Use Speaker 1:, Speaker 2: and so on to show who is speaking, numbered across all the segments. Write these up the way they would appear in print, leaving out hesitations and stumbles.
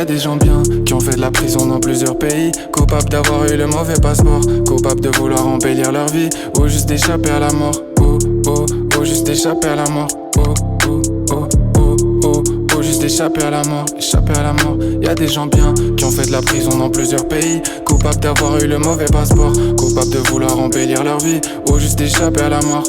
Speaker 1: Y'a des gens bien qui ont fait de la prison dans plusieurs pays, coupables d'avoir eu le mauvais passeport, coupables de vouloir embellir leur vie, ou juste d'échapper à la mort. Ou juste d'échapper à la mort. Ou juste d'échapper à la mort, échapper à la mort. Y'a des gens bien qui ont fait de la prison dans plusieurs pays, coupables d'avoir eu le mauvais passeport, coupables de vouloir embellir leur vie, ou juste d'échapper à la mort.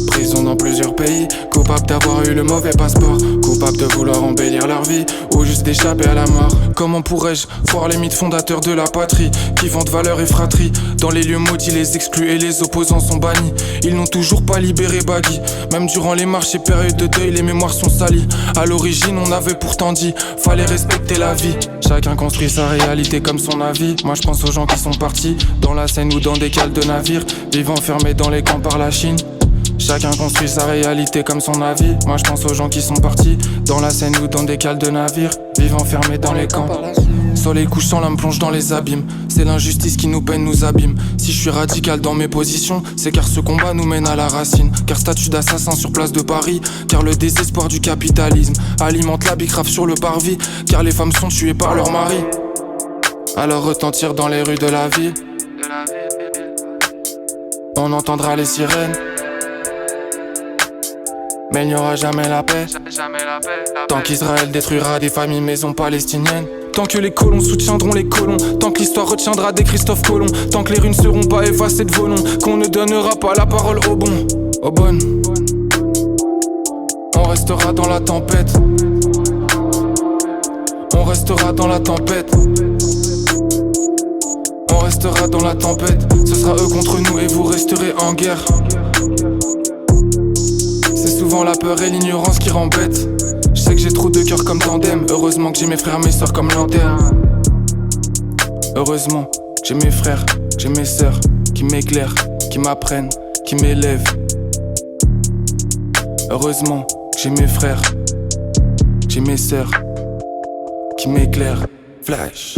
Speaker 1: Prison dans plusieurs pays, coupables d'avoir eu le mauvais passeport, coupables de vouloir embellir leur vie, ou juste d'échapper à la mort. Comment pourrais-je voir les mythes fondateurs de la patrie, qui vendent valeur et fratrie? Dans les lieux maudits, les exclus et les opposants sont bannis. Ils n'ont toujours pas libéré Bagui. Même durant les marches et périodes de deuil, les mémoires sont salies. À l'origine, on avait pourtant dit, fallait respecter la vie. Chacun construit sa réalité comme son avis. Moi je pense aux gens qui sont partis dans la Seine ou dans des cales de navires, vivant enfermés dans les camps par la Chine. Chacun construit sa réalité comme son avis. Moi je pense aux gens qui sont partis dans la Seine ou dans des cales de navires, vivant enfermés dans les camps. Soleil couchant, là me plonge dans les abîmes. C'est l'injustice qui nous peine, nous abîme. Si je suis radical dans mes positions, c'est car ce combat nous mène à la racine. Car statut d'assassin sur place de Paris, car le désespoir du capitalisme alimente la bicrave sur le parvis, car les femmes sont tuées par leur mari. Alors retentir dans les rues de la ville, on entendra les sirènes, mais il n'y aura jamais la paix. Tant qu'Israël détruira des familles maisons palestiniennes, tant que les colons soutiendront les colons, tant que l'histoire retiendra des Christophe Colomb, tant que les rues ne seront pas effacées de vos noms, qu'on ne donnera pas la parole aux bons, aux bonnes. On restera dans la tempête. On restera dans la tempête. On restera dans la tempête. Ce sera eux contre nous et vous resterez en guerre. C'est souvent la peur et l'ignorance qui rembêtent. Je sais que j'ai trop de cœur comme tandem. Heureusement que j'ai mes frères, mes soeurs comme lanterne. Heureusement que j'ai mes frères, que j'ai mes sœurs qui m'éclairent, qui m'apprennent, qui m'élèvent. Heureusement que j'ai mes frères, que j'ai mes sœurs qui m'éclairent. Flash.